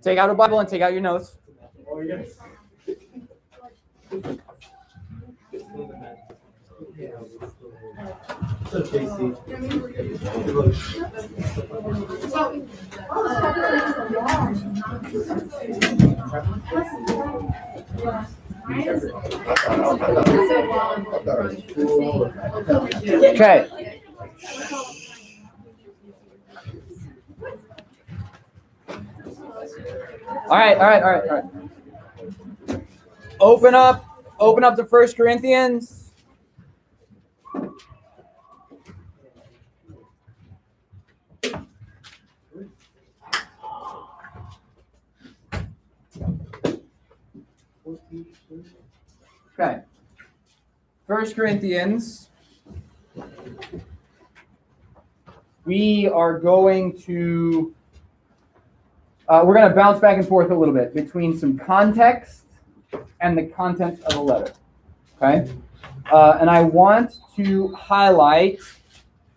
Take out a Bible and take out your notes. Oh, yes. Okay. All right. Open up to 1 Corinthians. Okay. 1 Corinthians. We are going to we're going to bounce back and forth a little bit between some context and the content of the letter. Okay? And I want to highlight,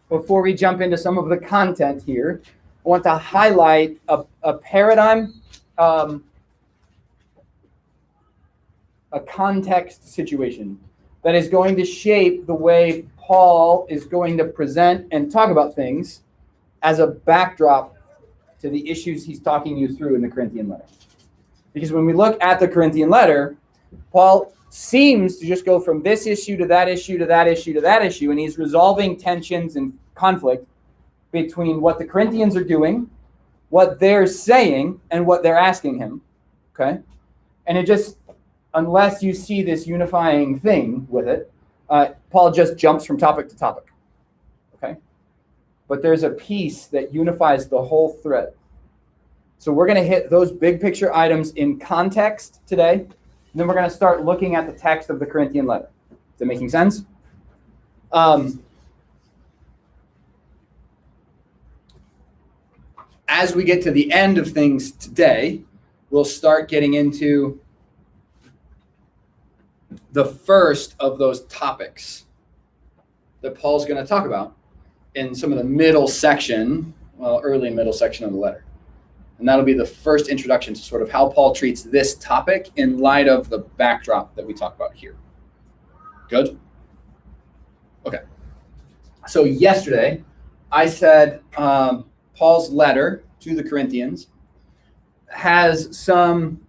before we jump into some of the content here, I want to highlight a paradigm, a context situation that is going to shape the way Paul is going to present and talk about things as a backdrop to the issues he's talking you through in the Corinthian letter. Because when we look at the Corinthian letter, Paul seems to just go from this issue to that issue to that issue to that issue, and he's resolving tensions and conflict between what the Corinthians are doing, what they're saying, and what they're asking him. Okay? And it just, unless you see this unifying thing with it, Paul just jumps from topic to topic. Okay? But there's a piece that unifies the whole thread. So we're going to hit those big picture items in context today, and then we're going to start looking at the text of the Corinthian letter. Is that making sense? As we get to the end of things today, we'll start getting into the first of those topics that Paul's going to talk about in some of the middle section, early middle section of the letter. And that'll be the first introduction to sort of how Paul treats this topic in light of the backdrop that we talk about here. Good? Okay. So yesterday, I said Paul's letter to the Corinthians has some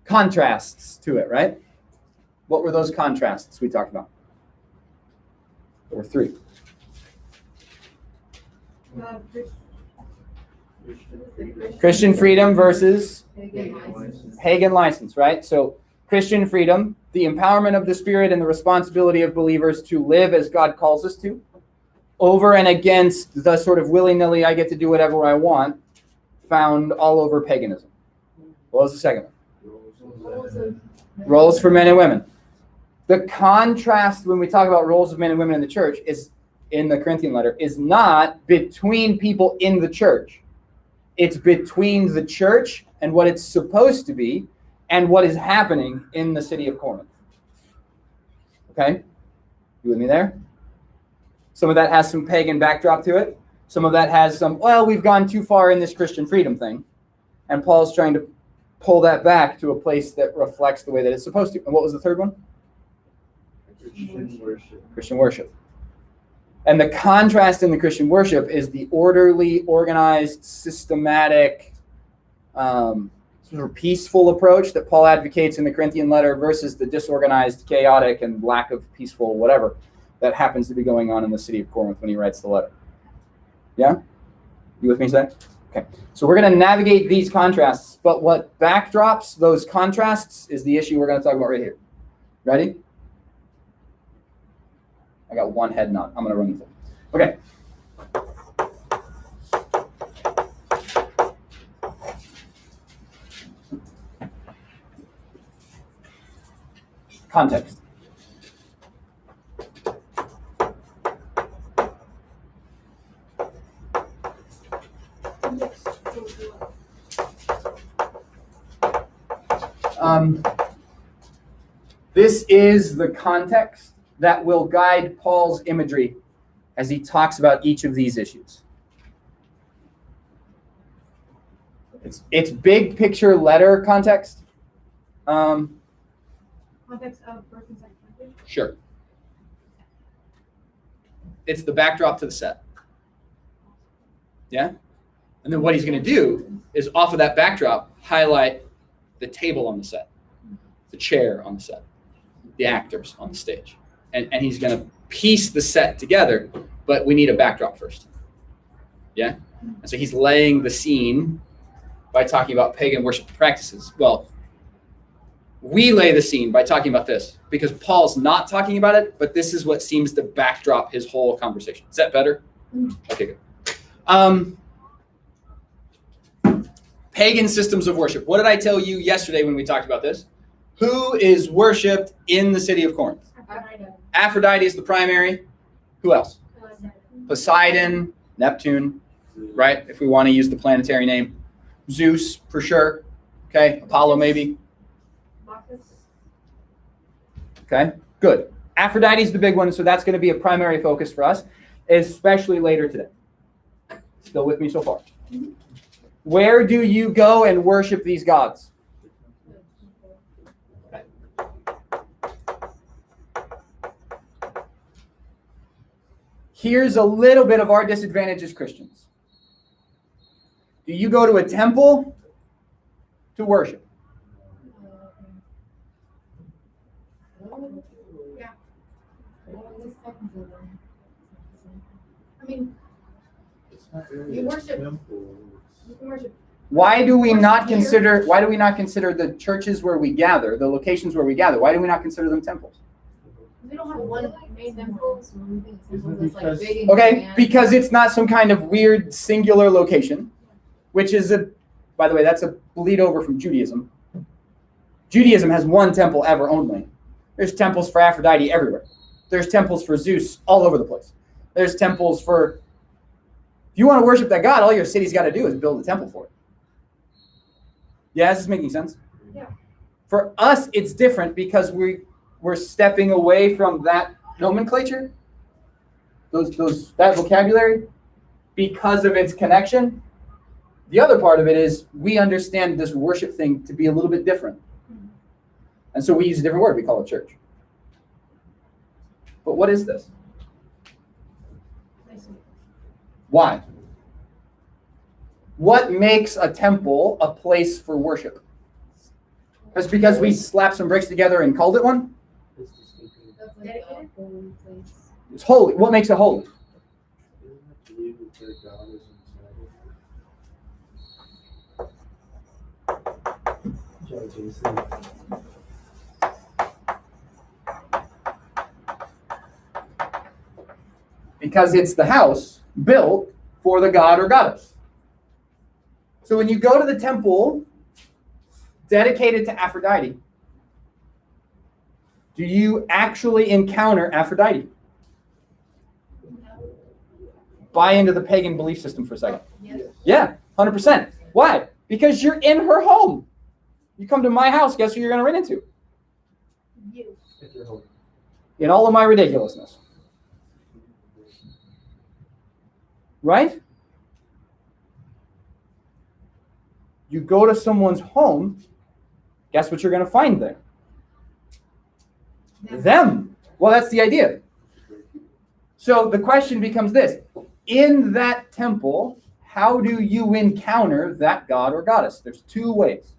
contrasts to it, right? What were those contrasts we talked about? There were three. Christian freedom versus pagan license, right? So Christian freedom, the empowerment of the Spirit and the responsibility of believers to live as God calls us to, over and against the sort of willy-nilly, I get to do whatever I want, found all over paganism. What was the second one? Roles for men and women. The contrast when we talk about roles of men and women in the church is, in the Corinthian letter, is not between people in the church. It's between the church and what it's supposed to be and what is happening in the city of Corinth. Okay? You with me there? Some of that has some pagan backdrop to it. Some of that has some, well, we've gone too far in this Christian freedom thing. And Paul's trying to pull that back to a place that reflects the way that it's supposed to. And what was the third one? Christian worship. And the contrast in the Christian worship is the orderly, organized, systematic, sort of peaceful approach that Paul advocates in the Corinthian letter versus the disorganized, chaotic, and lack of peaceful whatever that happens to be going on in the city of Corinth when he writes the letter. Yeah? You with me today? Okay. So we're going to navigate these contrasts, but what backdrops those contrasts is the issue we're going to talk about right here. Ready? I got one head nod. I'm going to run with it. Okay. Context. This is the context that will guide Paul's imagery as he talks about each of these issues. It's big picture letter context. Context of first and second Corinthians? Sure. It's the backdrop to the set. Yeah? And then what he's going to do is off of that backdrop, highlight the table on the set, the chair on the set, the actors on the stage. And he's going to piece the set together, but we need a backdrop first. Yeah? And so he's laying the scene by talking about pagan worship practices. Well, we lay the scene by talking about this because Paul's not talking about it, but this is what seems to backdrop his whole conversation. Is that better? Okay, good. Pagan systems of worship. What did I tell you yesterday when we talked about this? Who is worshipped in the city of Corinth? Aphrodite is the primary. Who else? Poseidon, Neptune, right? If we want to use the planetary name. Zeus, for sure. Okay, Apollo maybe. Okay, good. Aphrodite is the big one, so that's going to be a primary focus for us, especially later today. Still with me so far? Mm-hmm. Where do you go and worship these gods? Okay. Here's a little bit of our disadvantage as Christians. Do you go to a temple to worship? Yeah. I mean, you worship. You can worship. Why do we not consider the churches where we gather, the locations where we gather? Why do we not consider them temples? We don't have one main temple. Okay, because it's not some kind of weird singular location, which is by the way, that's a bleed over from Judaism. Judaism has one temple ever only. There's temples for Aphrodite everywhere. There's temples for Zeus all over the place. There's temples for, if you want to worship that God, all your city's got to do is build a temple for it. Yeah, is this making sense? Yeah. For us, it's different because we're stepping away from that nomenclature, that vocabulary, because of its connection. The other part of it is we understand this worship thing to be a little bit different. And so we use a different word. We call it church. But what is this? Why? What makes a temple a place for worship? Just because we slapped some bricks together and called it one? It's holy. What makes it holy? Because it's the house built for the god or goddess. So when you go to the temple dedicated to Aphrodite, do you actually encounter Aphrodite? Buy into the pagan belief system for a second. Yes. Yeah, 100%. Why? Because you're in her home. You come to my house, guess who you're going to run into? You. In all of my ridiculousness. Right? You go to someone's home, guess what you're going to find there? Them. Well, that's the idea. So the question becomes this. In that temple, how do you encounter that god or goddess? There's two ways.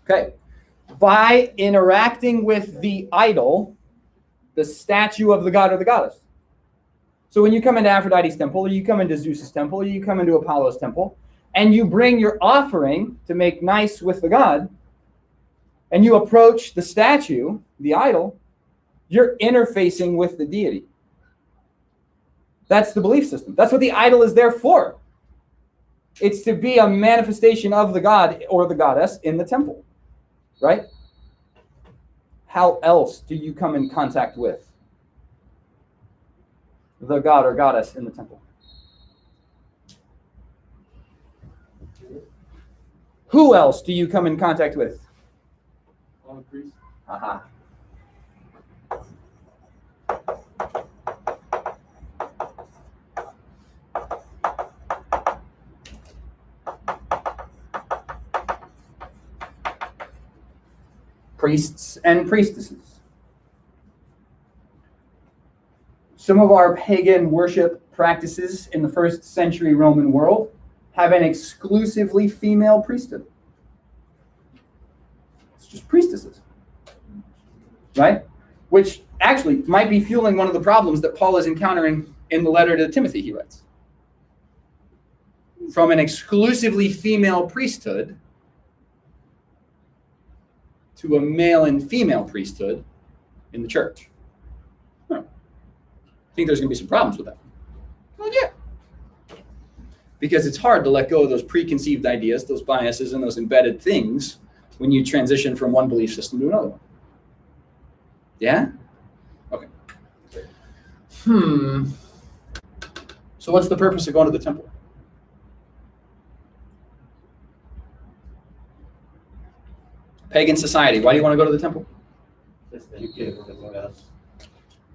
Okay. By interacting with the idol, the statue of the god or the goddess. So when you come into Aphrodite's temple, or you come into Zeus's temple, or you come into Apollo's temple, and you bring your offering to make nice with the god, and you approach the statue, the idol, you're interfacing with the deity. That's the belief system. That's what the idol is there for. It's to be a manifestation of the god or the goddess in the temple, right? How else do you come in contact with the god or goddess in the temple? Who else do you come in contact with? Priest. Aha. priests and priestesses. Some of our pagan worship practices in the first century Roman world have an exclusively female priesthood. It's just priestesses, right? Which actually might be fueling one of the problems that Paul is encountering in the letter to Timothy he writes. From an exclusively female priesthood to a male and female priesthood in the church. I think there's going to be some problems with that. Well, yeah. Because it's hard to let go of those preconceived ideas, those biases, and those embedded things when you transition from one belief system to another one. Yeah? Okay. So what's the purpose of going to the temple? Pagan society. Why do you want to go to the temple?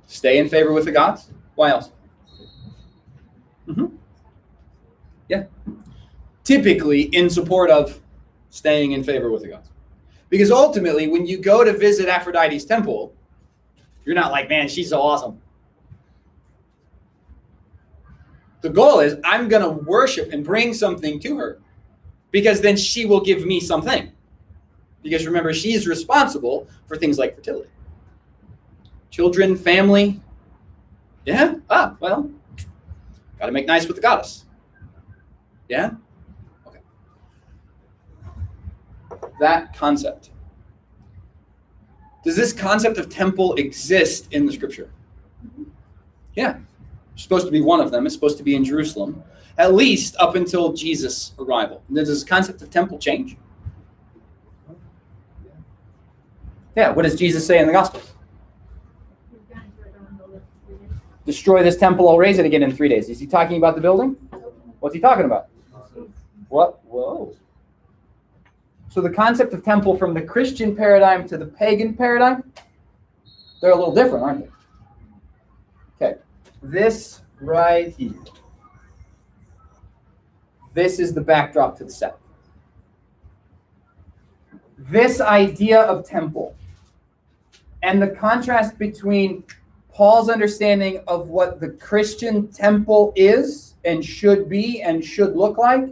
Stay in favor with the gods. Why else? Yeah. Typically in support of staying in favor with the gods. Because ultimately, when you go to visit Aphrodite's temple, you're not like, man, she's so awesome. The goal is I'm going to worship and bring something to her because then she will give me something. Because remember, she's responsible for things like fertility. Children, family. Yeah? Well, got to make nice with the goddess. Yeah? Okay. That concept. Does this concept of temple exist in the scripture? Yeah. It's supposed to be one of them. It's supposed to be in Jerusalem, at least up until Jesus' arrival. Does this concept of temple change? Yeah. What does Jesus say in the Gospels? Destroy this temple, I'll raise it again in 3 days. Is he talking about the building? What's he talking about? What? Whoa. So the concept of temple from the Christian paradigm to the pagan paradigm, they're a little different, aren't they? Okay. This right here. This is the backdrop to the set. This idea of temple and the contrast between Paul's understanding of what the Christian temple is and should be and should look like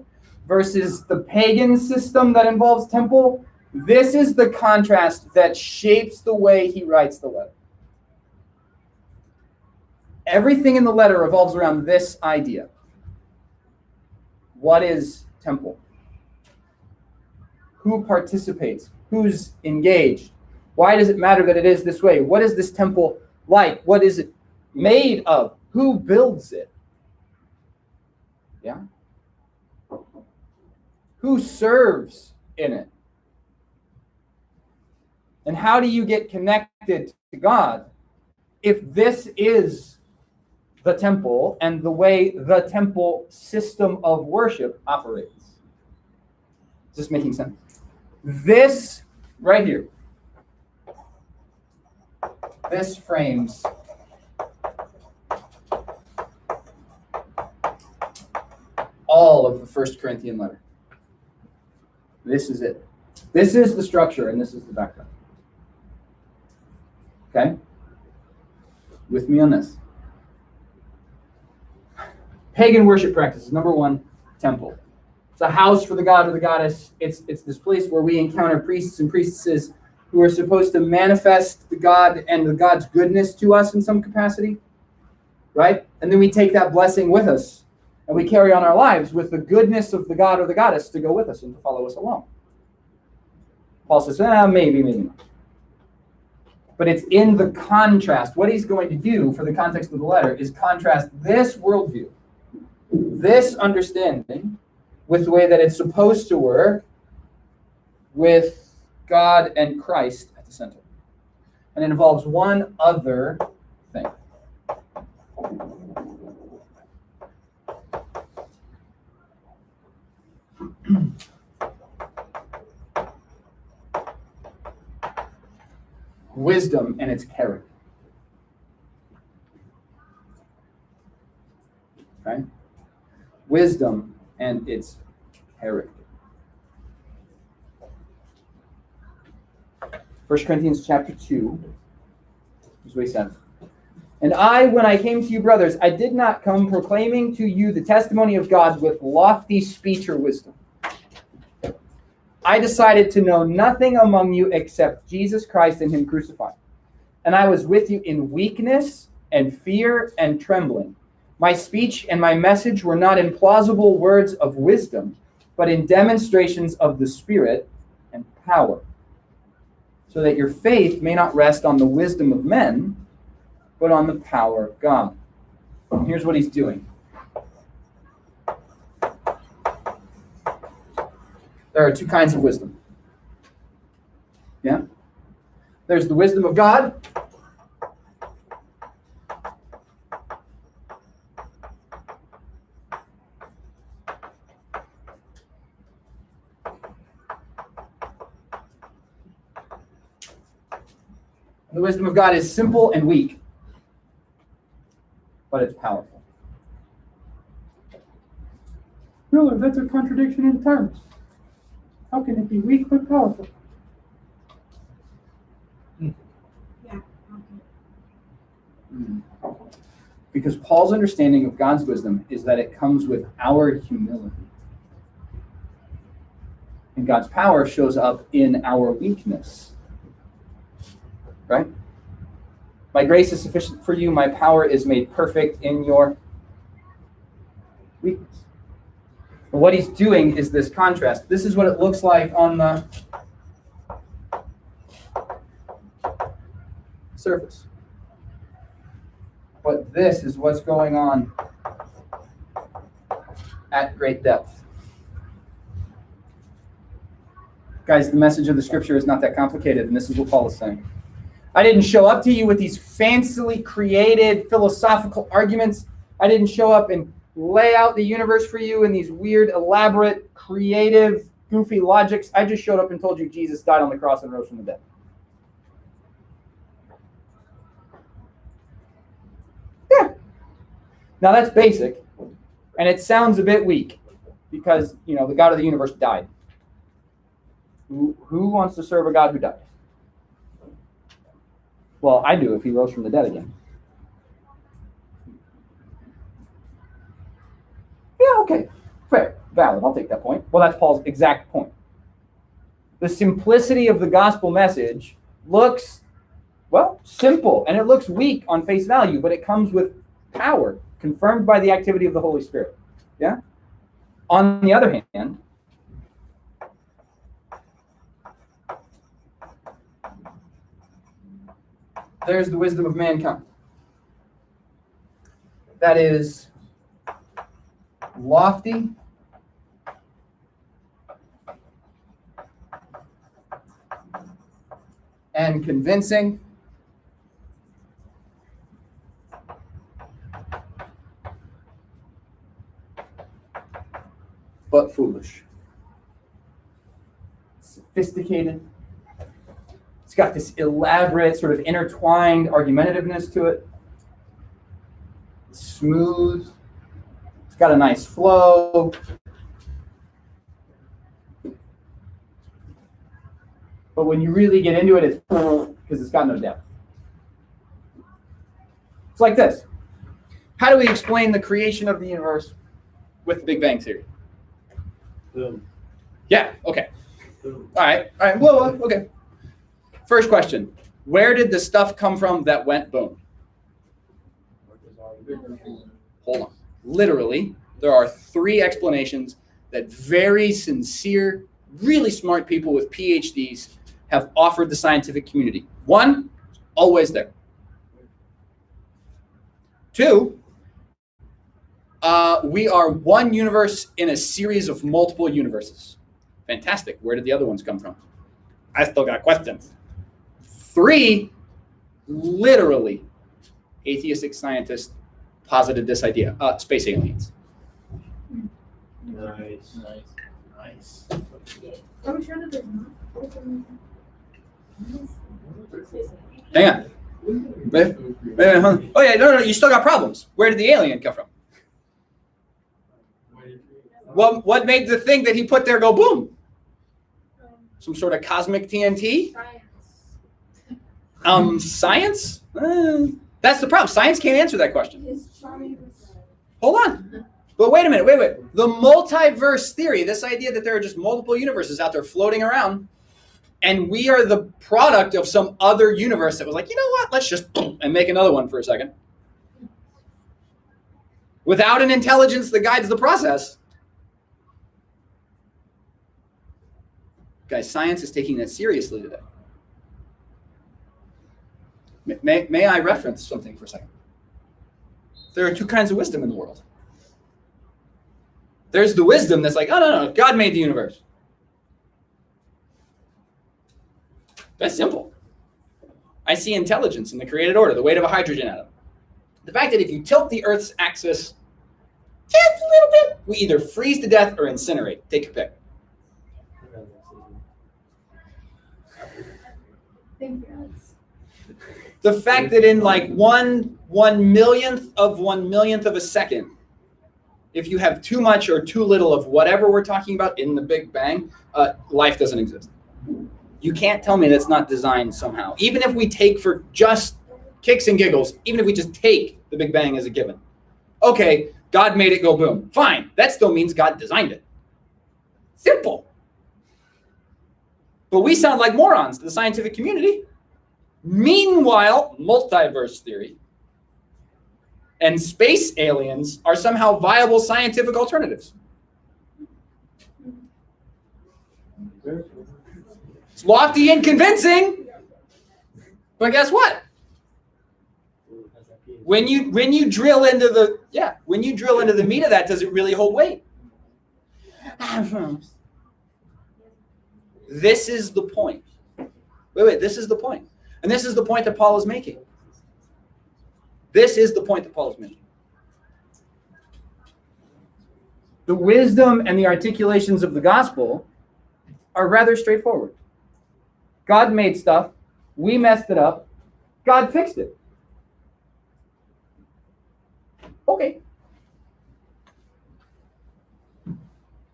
versus the pagan system that involves temple, this is the contrast that shapes the way he writes the letter. Everything in the letter revolves around this idea. What is temple? Who participates? Who's engaged? Why does it matter that it is this way? What is this temple like? What is it made of? Who builds it? Yeah? Who serves in it? And how do you get connected to God if this is the temple and the way the temple system of worship operates? Is this making sense? This right here, this frames all of the First Corinthian letter. This is it. This is the structure and this is the background. Okay? With me on this. Pagan worship practices. Number one, temple. It's a house for the god or the goddess. It's this place where we encounter priests and priestesses who are supposed to manifest the God and the God's goodness to us in some capacity, right? And then we take that blessing with us and we carry on our lives with the goodness of the God or the goddess to go with us and to follow us along. Paul says, maybe not. But it's in the contrast. What he's going to do for the context of the letter is contrast this worldview, this understanding, with the way that it's supposed to work with God and Christ at the center. And it involves one other thing. Wisdom and its character. Okay? Wisdom and its character. 1 Corinthians chapter 2. Here's what he says. And I, when I came to you, brothers, I did not come proclaiming to you the testimony of God with lofty speech or wisdom. I decided to know nothing among you except Jesus Christ and him crucified. And I was with you in weakness and fear and trembling. My speech and my message were not in plausible words of wisdom, but in demonstrations of the Spirit and power, so that your faith may not rest on the wisdom of men, but on the power of God. And here's what he's doing. There are two kinds of wisdom. Yeah? There's the wisdom of God. The wisdom of God is simple and weak, but it's powerful. Miller, that's a contradiction in terms. How can it be weak but powerful? Yeah. Because Paul's understanding of God's wisdom is that it comes with our humility. And God's power shows up in our weakness. Right? My grace is sufficient for you. My power is made perfect in your weakness. But what he's doing is this contrast. This is what it looks like on the surface. But this is what's going on at great depth. Guys, the message of the scripture is not that complicated, and this is what Paul is saying. I didn't show up to you with these fancily created philosophical arguments. I didn't show up and lay out the universe for you in these weird, elaborate, creative, goofy logics. I just showed up and told you Jesus died on the cross and rose from the dead. Yeah. Now that's basic, and it sounds a bit weak because, the God of the universe died. Who wants to serve a God who died? Well, I do if he rose from the dead again. Yeah, okay. Fair. Valid. I'll take that point. Well, that's Paul's exact point. The simplicity of the gospel message looks, simple, and it looks weak on face value, but it comes with power, confirmed by the activity of the Holy Spirit. Yeah? On the other hand, there's the wisdom of mankind. That is lofty, and convincing, but foolish. Sophisticated. It's got this elaborate, sort of intertwined argumentativeness to it. Smooth. It's got a nice flow. But when you really get into it, it's because it's got no depth. It's like this. How do we explain the creation of the universe with the Big Bang Theory? Yeah, okay. All right, well, okay. First question, where did the stuff come from that went boom? Hold on. Literally, there are 3 explanations that very sincere, really smart people with PhDs have offered the scientific community. 1, always there. 2, we are one universe in a series of multiple universes. Fantastic. Where did the other ones come from? I still got questions. 3, literally, atheistic scientists posited this idea. Space aliens. Nice. Are we sure that there's not? Hang on. Wait, oh yeah, no, you still got problems. Where did the alien come from? What made the thing that he put there go boom? Some sort of cosmic TNT? Science. Science? That's the problem. Science can't answer that question. Hold on. But wait a minute. Wait. The multiverse theory, this idea that there are just multiple universes out there floating around, and we are the product of some other universe that was like, you know what? Let's just and make another one for a second. Without an intelligence that guides the process. Guys, science is taking that seriously today. May I reference something for a second? There are two kinds of wisdom in the world. There's the wisdom that's like, oh, no, God made the universe. That's simple. I see intelligence in the created order, the weight of a hydrogen atom. The fact that if you tilt the Earth's axis just a little bit, we either freeze to death or incinerate. Take your pick. The fact that in like one millionth of a second, if you have too much or too little of whatever we're talking about in the Big Bang, life doesn't exist. You can't tell me that's not designed somehow. Even if we take for just kicks and giggles, even if we just take the Big Bang as a given. Okay, God made it go boom. Fine. That still means God designed it. Simple. But we sound like morons to the scientific community. Meanwhile, multiverse theory and space aliens are somehow viable scientific alternatives. It's lofty and convincing, but guess what? When you drill into the meat of that, does it really hold weight? This is the point. Wait, this is the point. And this is the point that Paul is making. This is the point that Paul is making. The wisdom and the articulations of the gospel are rather straightforward. God made stuff. We messed it up. God fixed it. Okay.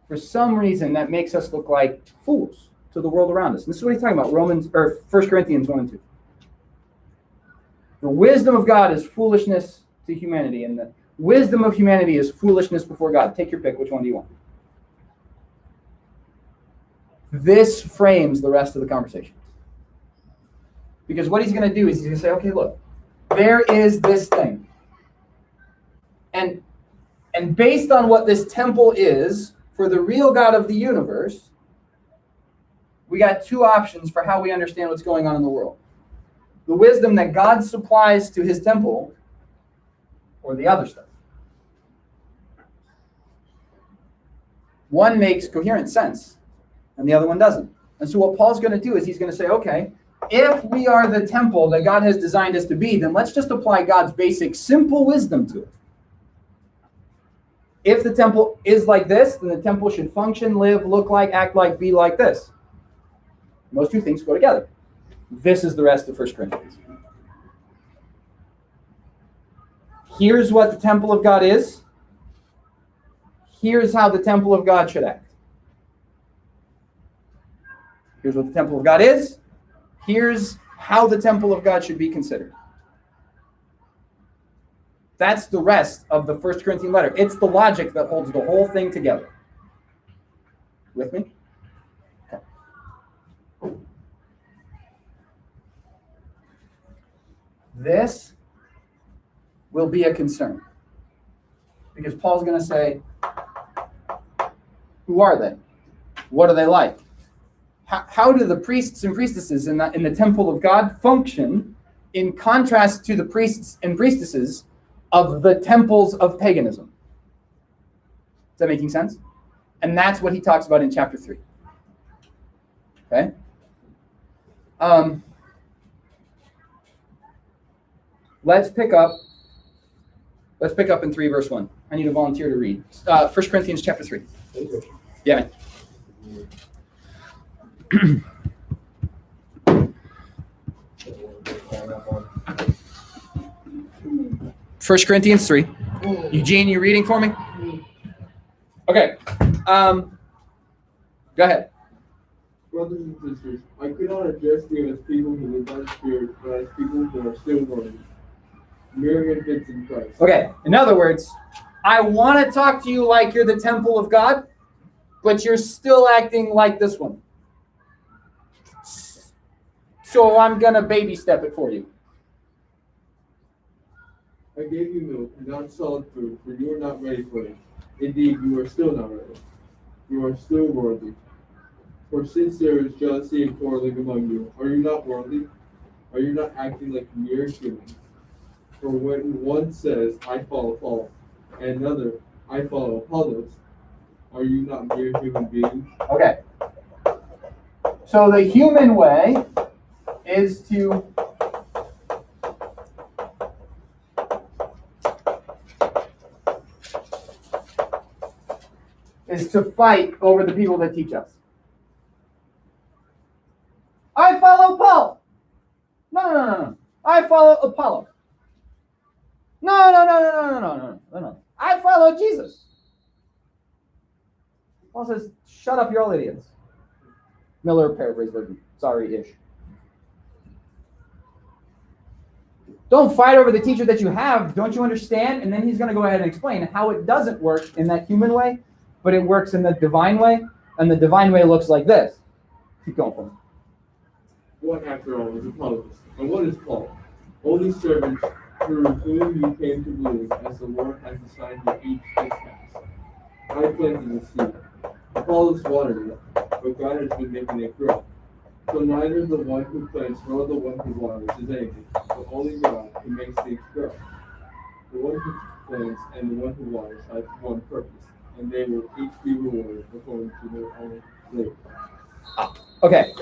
For some reason, that makes us look like fools to the world around us. And this is what he's talking about, 1 Corinthians 1 and 2. The wisdom of God is foolishness to humanity, and the wisdom of humanity is foolishness before God. Take your pick. Which one do you want? This frames the rest of the conversation. Because what he's going to do is he's going to say, okay, look, there is this thing. And based on what this temple is for the real God of the universe, we got two options for how we understand what's going on in the world. The wisdom that God supplies to his temple, or the other stuff. One makes coherent sense, and the other one doesn't. And so what Paul's going to do is he's going to say, okay, if we are the temple that God has designed us to be, then let's just apply God's basic, simple wisdom to it. If the temple is like this, then the temple should function, live, look like, act like, be like this. And those two things go together. This is the rest of 1 Corinthians. Here's what the temple of God is. Here's how the temple of God should act. Here's what the temple of God is. Here's how the temple of God should be considered. That's the rest of the 1 Corinthian letter. It's the logic that holds the whole thing together. With me? Okay. This will be a concern. Because Paul's going to say, who are they? What are they like? How do the priests and priestesses in the temple of God function in contrast to the priests and priestesses of the temples of paganism? Is that making sense? And that's what he talks about in chapter 3. Okay? Let's pick up in 3 verse 1. I need a volunteer to read. 1 Corinthians chapter 3. Yeah, man. 1 Corinthians 3. Eugene, you reading for me? Okay. Go ahead. Brothers and sisters, I could not address you as people who live by the Spirit, but as people who are still learning, mere infants in Christ. Okay, in other words, I want to talk to you like you're the temple of God, but you're still acting like this one. So I'm going to baby step it for you. I gave you milk, not solid food, for you are not ready for it. Indeed, you are still not ready. You are still worthy. For since there is jealousy and quarreling among you, are you not worthy? Are you not acting like mere humans? For when one says, I follow Paul, and another, I follow Apollos, are you not mere human beings? Okay. So the human way is to fight over the people that teach us. I follow Paul. No. I follow Apollo. No. I follow Jesus. Paul says, shut up, you're all idiots. Miller paraphrase version. Sorry-ish. Don't fight over the teacher that you have. Don't you understand? And then he's going to go ahead and explain how it doesn't work in that human way, but it works in the divine way. And the divine way looks like this. Keep going for me. What, after all, is Apollos? And what is Paul? Only servants through whom you came to believe, as the Lord has assigned to each his task. I planted the seed. Apollos watered it, but God has been making it grow. So neither the one who plants nor the one who waters is anything, but only God who makes things grow. The one who plants and the one who waters have one purpose, and they will each be rewarded according to their own labor. Okay.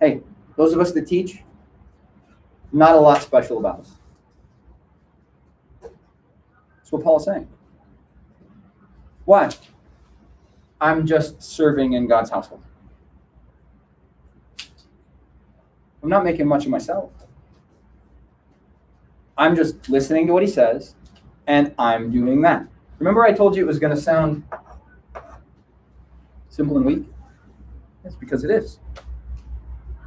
Hey, those of us that teach, not a lot special about us. That's what Paul's saying. Why? I'm just serving in God's household. I'm not making much of myself. I'm just listening to what he says, and I'm doing that. Remember I told you it was going to sound simple and weak? That's because it is.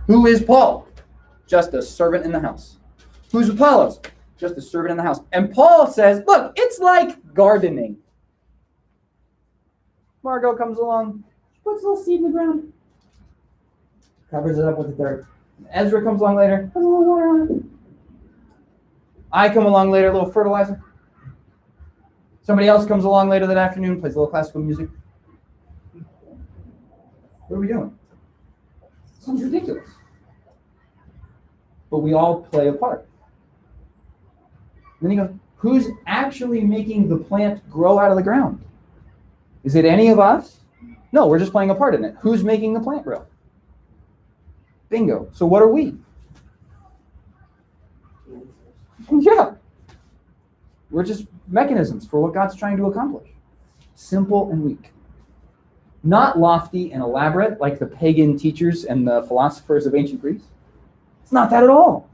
Who is Paul? Just a servant in the house. Who's Apollos? Just a servant in the house. And Paul says, look, it's like gardening. Margot comes along, puts a little seed in the ground, covers it up with the dirt. Ezra comes along later, puts a little water on it. I come along later, a little fertilizer. Somebody else comes along later that afternoon, plays a little classical music. What are we doing? Sounds ridiculous. But we all play a part. Then he goes, who's actually making the plant grow out of the ground? Is it any of us? No, we're just playing a part in it. Who's making the plant grow? Bingo. So what are we? Yeah. We're just mechanisms for what God's trying to accomplish. Simple and weak. Not lofty and elaborate like the pagan teachers and the philosophers of ancient Greece. It's not that at all.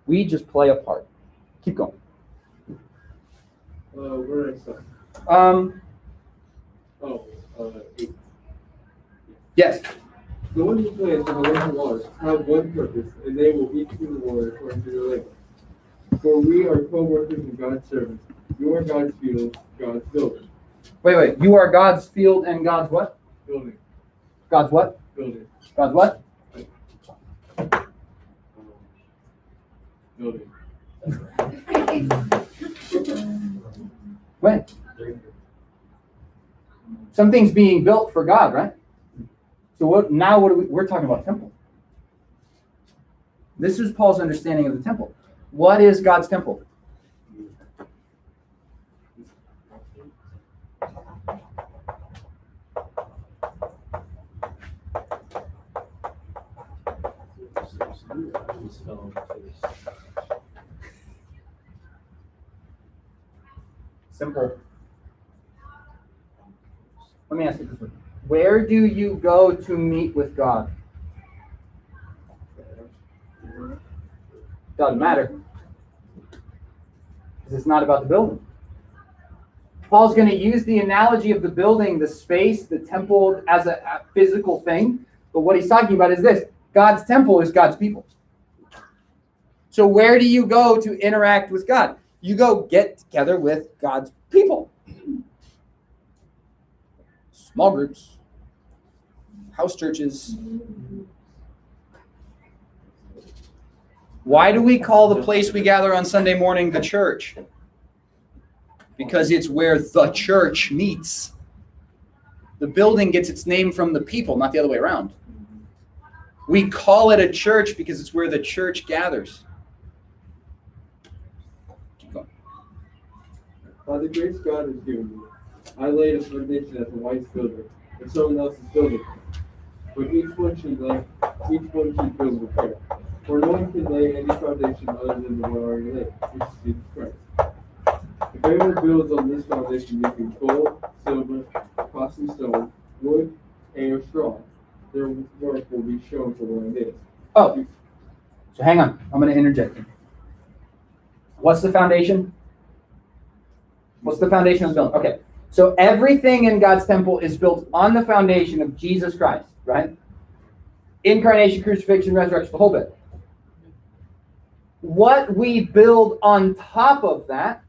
We just play a part. Keep going. Where did I start? 8. Yes. The one who plants and the one who waters have one purpose, and they will each be rewarded according to their labor. For we are co-workers in God's servants. You are God's field, God's building. Wait. You are God's field and God's what? Building. God's what? Building. God's what? Building. When? Something's being built for God, right? So what are we're talking about temple. This is Paul's understanding of the temple. What is God's temple? Simple. Let me ask you this one. Where do you go to meet with God? Doesn't matter. Because it's not about the building. Paul's going to use the analogy of the building, the space, the temple as a physical thing. But what he's talking about is this. God's temple is God's people. So where do you go to interact with God? You go get together with God's people. Small groups, house churches. Why do we call the place we gather on Sunday morning the church? Because it's where the church meets. The building gets its name from the people, not the other way around. We call it a church because it's where the church gathers. Keep going. By the grace God has given me, I laid a foundation as a wise builder, and someone else is building it. But each one should build with care. For no one can lay any foundation other than the one already laid, which is Jesus Christ. If anyone builds on this foundation using gold, silver, costly stone, wood, hay, or straw, their work will be shown for what it is. Oh, so hang on. I'm going to interject. What's the foundation? What's the foundation of the building? Okay, so everything in God's temple is built on the foundation of Jesus Christ, right? Incarnation, crucifixion, resurrection, the whole bit. What we build on top of that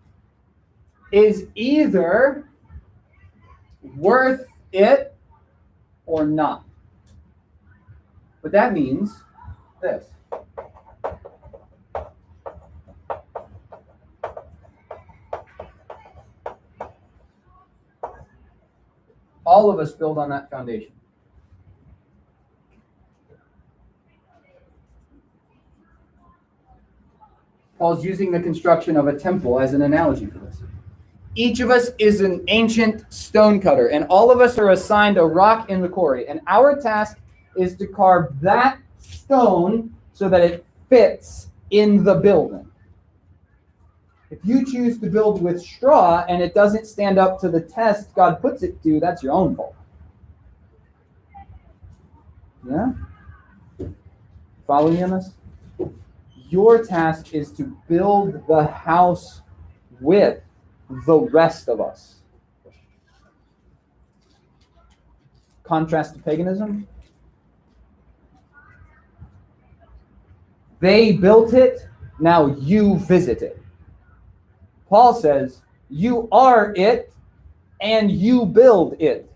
is either worth it or not. But that means this. All of us build on that foundation. Paul's using the construction of a temple as an analogy for this. Each of us is an ancient stonecutter, and all of us are assigned a rock in the quarry. And our task is to carve that stone so that it fits in the building. If you choose to build with straw and it doesn't stand up to the test God puts it to, that's your own fault. Yeah? Follow me on this? Your task is to build the house with the rest of us. Contrast to paganism. They built it, now you visit it. Paul says, you are it, and you build it.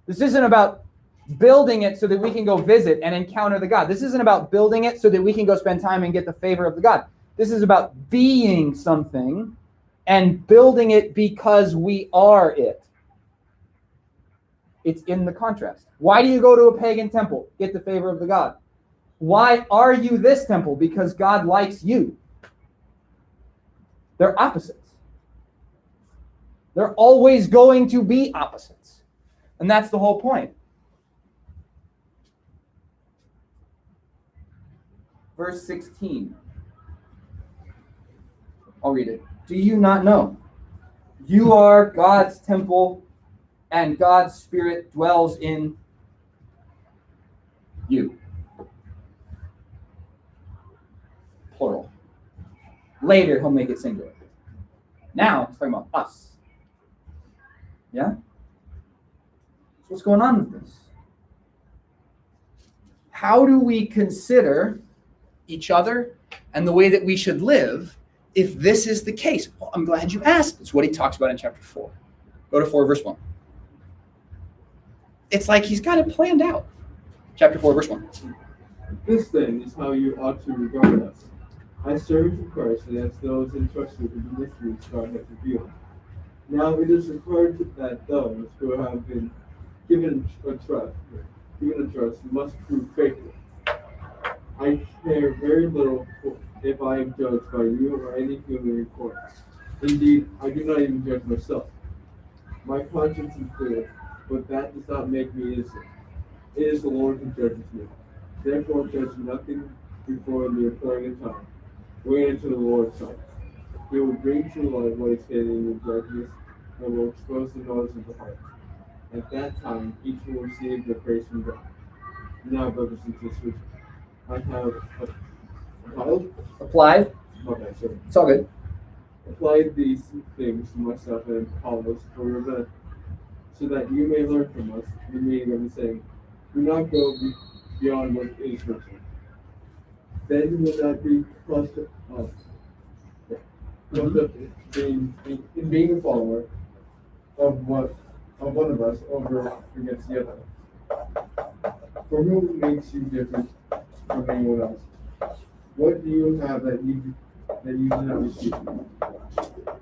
This isn't about building it so that we can go visit and encounter the God. This isn't about building it so that we can go spend time and get the favor of the God. This is about being something and building it because we are it. It's in the contrast. Why do you go to a pagan temple? Get the favor of the God. Why are you this temple? Because God likes you. They're opposites. They're always going to be opposites. And that's the whole point. Verse 16. I'll read it. Do you not know? You are God's temple, and God's Spirit dwells in you. Plural. Later, he'll make it singular. Now, it's talking about us. Yeah? So what's going on with this? How do we consider each other and the way that we should live if this is the case? Well, I'm glad you asked. It's what he talks about in chapter 4. Go to 4, verse 1. It's like he's got it planned out. Chapter 4, verse 1. This then is how you ought to regard us. As servants of Christ and as those entrusted with the mysteries God has revealed. Now it is required that those who have been given a trust must prove faithful. I care very little if I am judged by you or any human report. Indeed, I do not even judge myself. My conscience is clear, but that does not make me innocent. It is the Lord who judges me. Therefore, judge nothing before the appointed time. Wait until the Lord's time. He will bring to light what is hidden in your darkness and will expose the knowledge of the heart. At that time, each will receive the praise from God. Now, brothers and sisters, I have applied. Applied. Okay, sorry. It's all good. applied these things to myself and Apollos for your benefit, so that you may learn from us the meaning of the saying, do not go beyond what is written. Then you will not be puffed up, in being a follower of one of us over against the other. For who makes you different from anyone else? What do you have that you did not receive?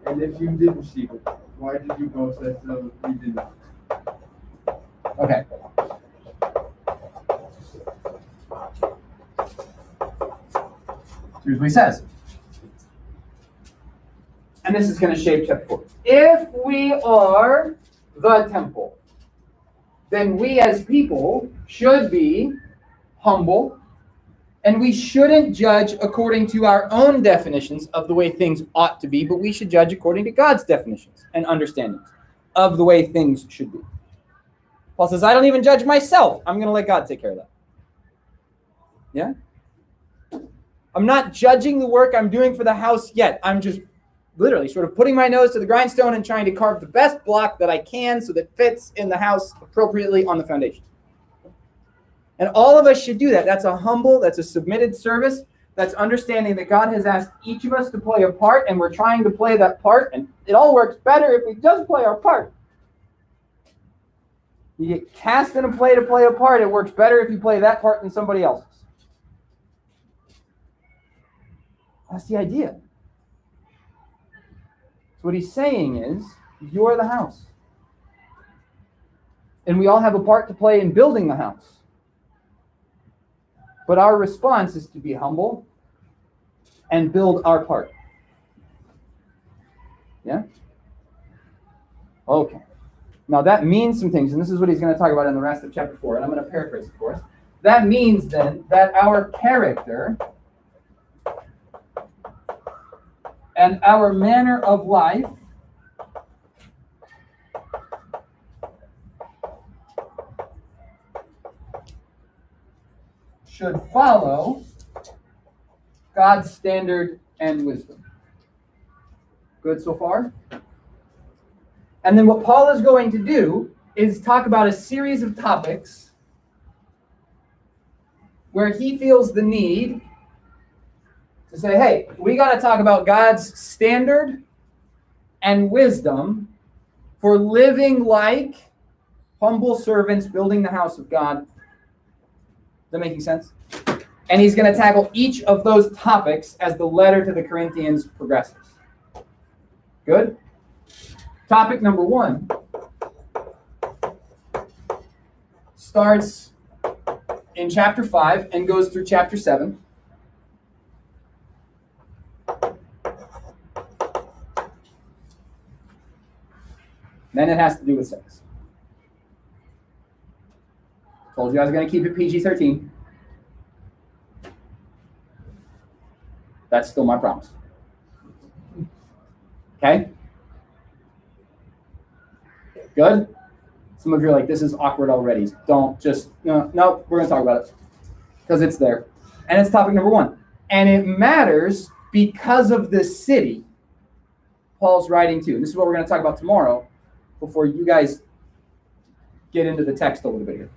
And if you did receive it, why did you boast as though you did not? Okay. Here's what he says. And this is going to shape chapter 4. If we are the temple, then we as people should be humble, and we shouldn't judge according to our own definitions of the way things ought to be, but we should judge according to God's definitions and understandings of the way things should be. Paul says, I don't even judge myself. I'm going to let God take care of that. Yeah? I'm not judging the work I'm doing for the house yet. I'm just literally sort of putting my nose to the grindstone and trying to carve the best block that I can so that fits in the house appropriately on the foundation. And all of us should do that. That's a humble, that's a submitted service. That's understanding that God has asked each of us to play a part, and we're trying to play that part. And it all works better if we just play our part. You get cast in a play to play a part. It works better if you play that part than somebody else's. That's the idea. So what he's saying is, you're the house. And we all have a part to play in building the house. But our response is to be humble and build our part. Yeah? Okay. Now that means some things, and this is what he's going to talk about in the rest of chapter 4, and I'm going to paraphrase, of course. That means then that our character and our manner of life should follow God's standard and wisdom. Good so far? And then what Paul is going to do is talk about a series of topics where he feels the need to say, hey, we got to talk about God's standard and wisdom for living like humble servants building the house of God. Is that making sense? And he's going to tackle each of those topics as the letter to the Corinthians progresses. Good? Topic number 1 starts in chapter 5 and goes through chapter 7. Then it has to do with sex. Told you I was going to keep it PG-13. That's still my promise. Okay? Good? Some of you are like, this is awkward already. Don't just, no, we're going to talk about it. Because it's there. And it's topic number 1. And it matters because of the city Paul's writing to. And this is what we're going to talk about tomorrow before you guys get into the text a little bit here.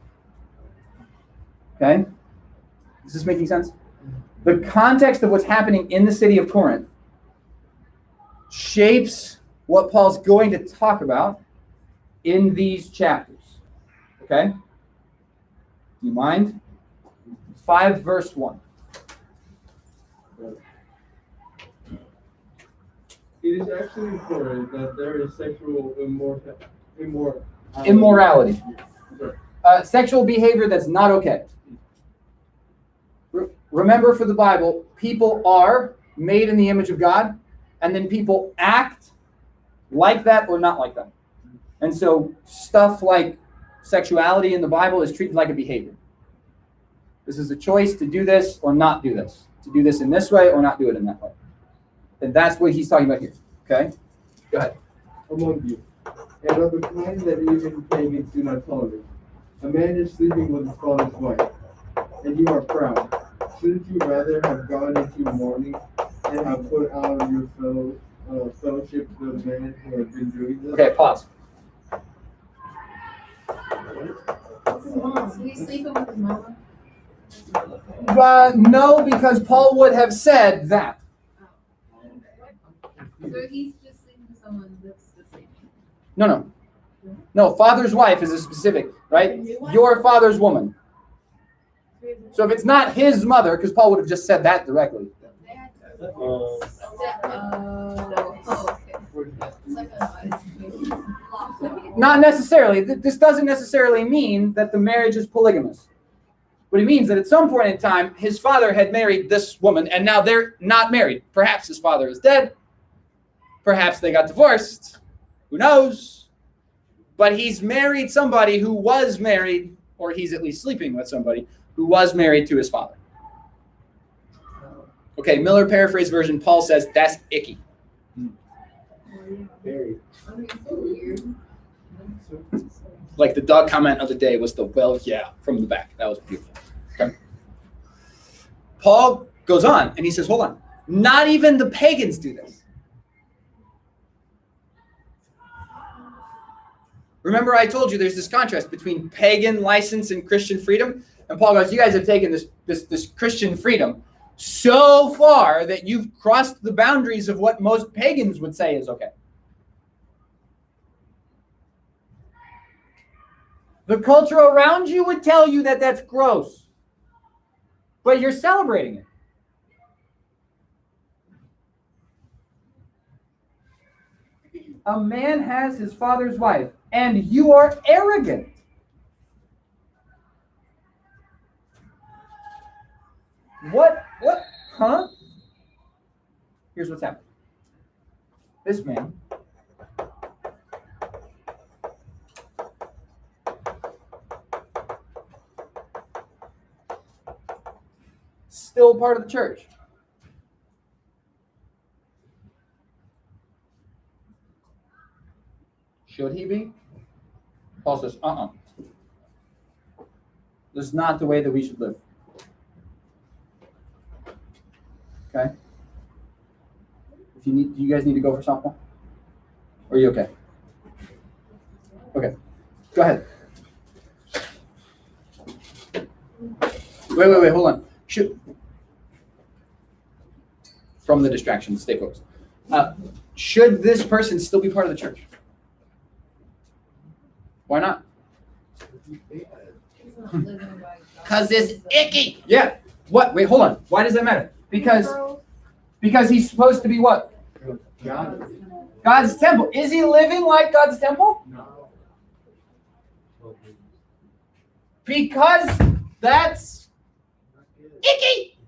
Okay? Is this making sense? The context of what's happening in the city of Corinth shapes what Paul's going to talk about in these chapters. Okay? Do you mind? 5 verse 1. It is actually important that there is sexual Immorality. Sorry. Sexual behavior that's not okay. Remember, for the Bible, people are made in the image of God, and then people act like that or not like that. And so stuff like sexuality in the Bible is treated like a behavior. This is a choice to do this or not do this, to do this in this way or not do it in that way. And that's what he's talking about here. Okay? Go ahead. Among you, and of the kind that even pagans do not tolerate. A man is sleeping with his father's wife, and you are proud. Shouldn't you rather have gone into mourning and have put out your fellow fellowship the man who had been doing this? Okay, pause. What's his mom? So he's sleeping with his mama? No, because Paul would have said that. So he's just sleeping with someone that's the same. No, father's wife is a specific, right? Your father's woman. So if it's not his mother, because Paul would have just said that directly. Oh, okay. It's like a Not necessarily. This doesn't necessarily mean that the marriage is polygamous. What it means that at some point in time, his father had married this woman, and now they're not married. Perhaps his father is dead. Perhaps they got divorced. Who knows? But he's married somebody who was married, or he's at least sleeping with somebody who was married to his father. Okay, Miller paraphrase version, Paul says, that's icky. Very. Like the dog comment of the day was the well, yeah, from the back. That was beautiful. Okay. Paul goes on and he says, hold on. Not even the pagans do this. Remember I told you there's this contrast between pagan license and Christian freedom? And Paul goes, you guys have taken this Christian freedom so far that you've crossed the boundaries of what most pagans would say is okay. The culture around you would tell you that that's gross, but you're celebrating it. A man has his father's wife, and you are arrogant. What? Huh? Here's what's happening. This man still part of the church. Should he be? Paul says, This is not the way that we should live. Okay? Do you guys need to go for softball? Or are you okay? Okay. Go ahead. Wait, hold on. From the distraction, stay focused. Should this person still be part of the church? Why not? Because it's icky. Yeah. What? Wait, hold on. Why does that matter? Because he's supposed to be what? God's temple. Is he living like God's temple? No. Because that's icky.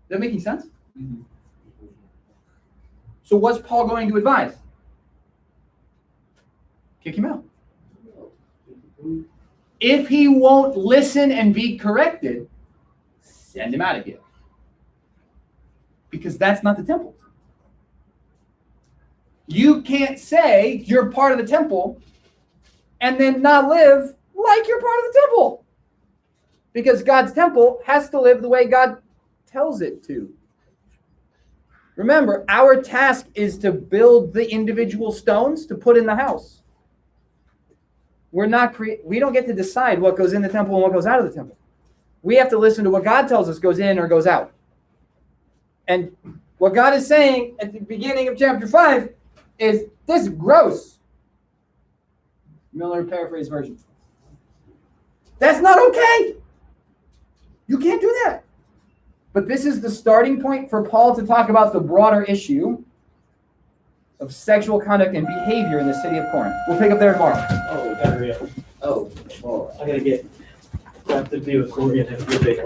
That making sense? Mm-hmm. So what's Paul going to advise? Kick him out. If he won't listen and be corrected, send him out of here. Because that's not the temple. You can't say you're part of the temple and then not live like you're part of the temple. Because God's temple has to live the way God tells it to. Remember, our task is to build the individual stones to put in the house. We don't get to decide what goes in the temple and what goes out of the temple. We have to listen to what God tells us goes in or goes out. And what God is saying at the beginning of chapter 5 is, this is gross. Miller paraphrase version. That's not okay. You can't do that. But this is the starting point for Paul to talk about the broader issue of sexual conduct and behavior in the city of Corinth. We'll pick up there tomorrow. Oh, gotta hurry up. I gotta get to be with Corey and have a good day.